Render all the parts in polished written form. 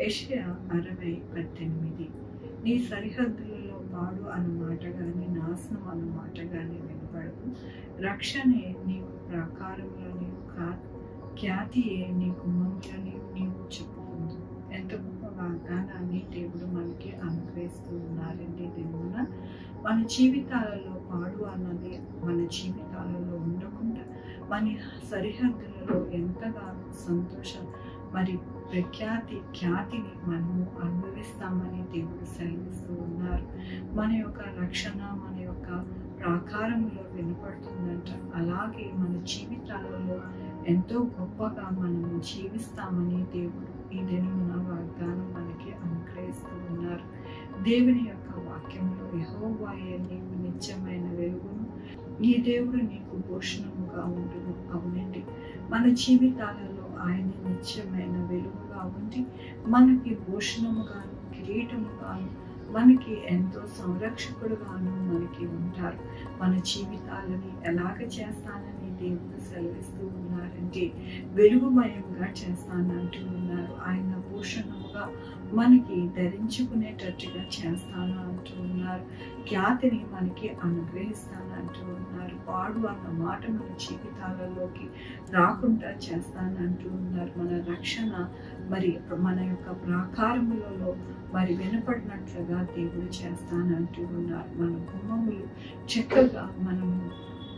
యెషయా 60:18. నీ సరిహద్దులలో పాడు అన్నమాట కానీ నాశనం అన్నమాట కానీ వినపడదు. రక్షణే నీకు ప్రాకారంలో నీవు ఖ్యాతియే నీ గుమ్మంలో నీవు చెప్పుకుందు. ఎంత గొప్ప వాగ్దానాన్ని దేవుడు మనకి అనుగ్రహిస్తూ ఉన్నారండి. దేవున మన జీవితాలలో పాడు అన్నది మన జీవితాలలో ఉండకుండా మన సరిహద్దులలో ఎంతగానో సంతోషం మరి ఖ్యాతిని మనము అనుభవిస్తామని దేవుడు సెలవిస్తూ ఉన్నారు. మన యొక్క రక్షణ మన యొక్క ప్రాకారంలో వినపడుతుందంట. అలాగే మన జీవితాలలో ఎంతో గొప్పగా మనము జీవిస్తామని దేవుడు ఈ దినమున వాగ్దానం మనకి అనుగ్రహిస్తూ ఉన్నారు. దేవుని యొక్క వాక్యంలో యెహోవాయే నీకు నిత్యమైన వెలుగును, ఈ దేవుడు నీకు భూషణముగా ఉండును. అవునండి, మన జీవితాలలో ఆయన నిత్యమైన వెలుగుగా ఉండి మనకి భూషణముగాను కిరీటముగాను మనకి ఎంతో సంరక్షకుడుగాను మనకి ఉంటారు. మన జీవితాలని ఎలాగ చేస్తానని దేవుడు సెలవిస్తూ ఉన్నారంటే వెలుగుమయంగా చేస్తానంటూ ఉన్నారు. ఆయన భూషణముగా మనకి ధరించుకునేటట్టుగా చేస్తాను అంటూ ఉన్నారు. ఖ్యాతిని మనకి అనుగ్రహిస్తాను అంటూ ఉన్నారు. పాడు అన్న మాట మన జీవితాలలోకి రాకుండా చేస్తానంటూ ఉన్నారు. మన రక్షణ మరి మన యొక్క ప్రాకారములలో మరి వినపడినట్లుగా దేవుడు చేస్తానంటూ ఉన్నారు. మన గుమ్మములు చక్కగా మనము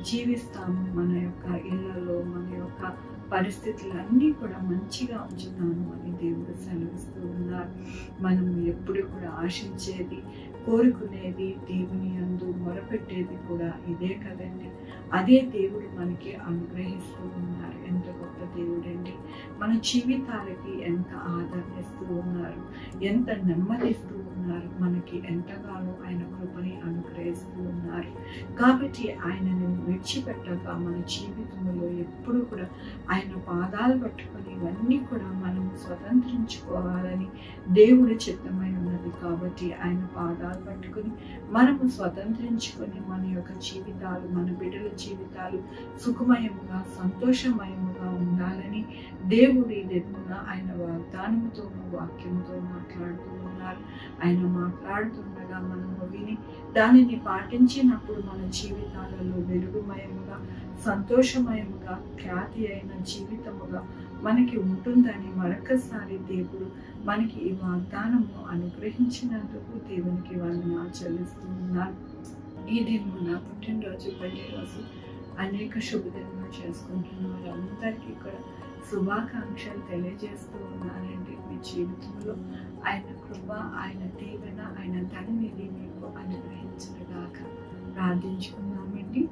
జీవిస్తాము. మన యొక్క ఇళ్లలో మన యొక్క పరిస్థితులన్నీ కూడా మంచిగా ఉంచుతాను అని దేవుడు సెలవిస్తూ ఉన్నారు. మనము ఎప్పుడు కూడా ఆశించేది కోరుకునేది దేవుని యందు మొరపెట్టేది కూడా ఇదే కదండి. అదే దేవుడు మనకి అనుగ్రహిస్తూ ఉన్నారు. ఎంత గొప్ప దేవుడండి. మన జీవితాలకి ఎంత ఆదరణ ఇస్తూ ఉన్నారు, ఎంత నెమ్మదిస్తూ ఉన్నారు, మనకి ఎంతగానో ఆయన కృపని అనుగ్రహిస్తూ ఉన్నారు. కాబట్టి ఆయనను విడిచిపెట్టక మన జీవితంలో ఎప్పుడు కూడా ఆయన పాదాలు పట్టుకొని ఇవన్నీ కూడా మనం స్వతంత్రించుకోవాలని దేవుడి చిత్తమై ఉన్నది. కాబట్టి ఆయన పాదాలు పట్టుకొని మనము స్వతంత్రించుకొని మన యొక్క జీవితాలు, మన బిడ్డల జీవితాలు సుఖమయముగా సంతోషమయముగా ఉండాలని దేవుడు ఈ దినమున ఆయన వాగ్దానముతో వాక్యముతో మాట్లాడుతూ ఉన్నారు. ఆయన మాట్లాడుతుండగా మనము విని దానిని పాటించినప్పుడు మన జీవితాలలో వెలుగుమయముగా సంతోషమయముగా ఖ్యాతి అయిన జీవితముగా మనకి ఉంటుందని మరొకసారి దేవుడు మనకి ఈ వాగ్దానము అనుగ్రహించినందుకు దేవునికి వందనాలు చెల్లిస్తూ ఉన్నారు. ఈ దినమున పుట్టినరోజు, పెళ్లి రోజు, అనేక శుభదినములు చేసుకుంటున్న వారందరికీ కూడా శుభాకాంక్షలు తెలియజేస్తూ ఉన్నానండి. మీ జీవితంలో ఆయన కృప, ఆయన దీవెన, ఆయన ధననిధి మీకు అనుగ్రహించగాక ప్రార్థించుకున్నామండి.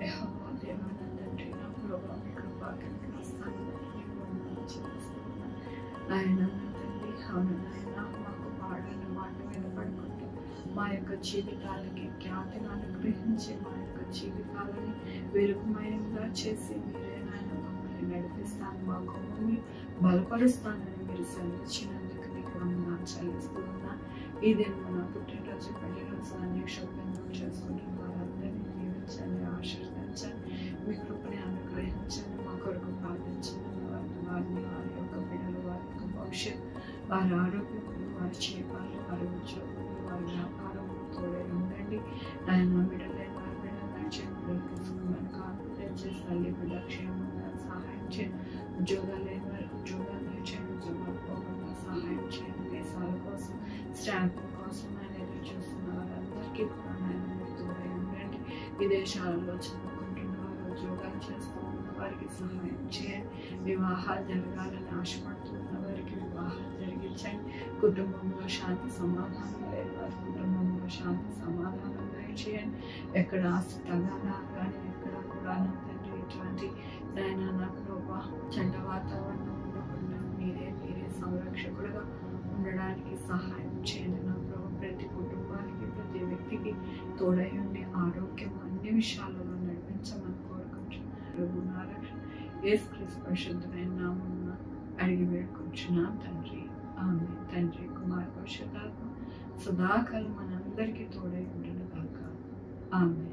యెహోవా దేవానందండి, నా ప్రభా మీ కృపా కనిపిస్తాను ఆయన తండ్రి. అవును నాయన, మాకు పాడైన మాట వినపడుకుంటూ మా యొక్క జీవితాలకి ఖ్యాతిని అనుగ్రహించి మా యొక్క జీవితాలని వెలుగుమయంగా చేసి మీరే నాయన మమ్మల్ని నడిపిస్తాను, మా కొమ్మని బలపరుస్తానని మీరు సెలవిచ్చినందుకు మీకు వందనాలు చెల్లిస్తూ ఉన్నా. ఇదే మన పుట్టినరోజు, పెళ్లి రోజు, అన్ని శుభ్రంగా చేసుకుంటున్న వారందరినీ దీవించండి, ఆశీర్వదించండి, మీ కృపని అనుగ్రహించండి. మా కొరకు ప్రార్థించండి. వారిని, వారి యొక్క బిడ్డలు, వారి యొక్క భవిష్యత్, వారి ఆరోగ్యములు, వారి చేపాలు, వారి ఉద్యోగులు, వారి వ్యాపారములు తోడై ఉండండి. ఆయన బిడ్డలైన వారి బిడ్డలు నడిచేందుకు సుఖమైన కాన్ఫిడెన్స్ చేసి తల్లి బిడ్డ క్షేమంగా సహాయం చేయండి. ఉద్యోగాలు లేని వారికి ఉద్యోగాలు నేర్చేయండి, ఉద్యోగాలు పోకుండా సహాయం చేయండి. దేశాల కోసం, స్టాంప్ కోసం ఆయన ఎదురు చూస్తున్న వారందరికీ కూడా ఆయన మీరు తోడై ఉండండి. విదేశాలలో చదువుకుంటున్న వారు, ఉద్యోగాలు చేస్తూ ఉన్న వారికి సహాయం చేయండి. వివాహాలు జరగాలని ఆశపడుతున్న వారికి వివాహాలు జరిగించండి. కుటుంబంలో శాంతి సమాధానం లేని వారి కుటుంబంలో శాంతి సమాధానం దయచేయండి. ఎక్కడ ఆస్తి తగాదాలు కానీ ఎక్కడ కూడా తండ్రి ఇటువంటి నాయన నా ప్రభా చెడ్డ వాతావరణం ఉండకుండా మీరే సంరక్షకుడుగా ఉండడానికి సహాయం చేయండి. నా ప్రభు ప్రతి కుటుంబానికి, ప్రతి వ్యక్తికి తోడై ఉండి ఆరోగ్యం అన్ని విషయాలలో నడిపించమని కోరుకుంటున్నాను. యేసుక్రీస్తు పరిశుద్ధమైన నామమున అడిగి వేడుకుంటున్నాం తండ్రి. ఆమేన్. తండ్రి, కుమార, పరిశుద్ధాత్మ సదాకాలం మనందరికీ తోడై ఉండును గాక. ఆమేన్.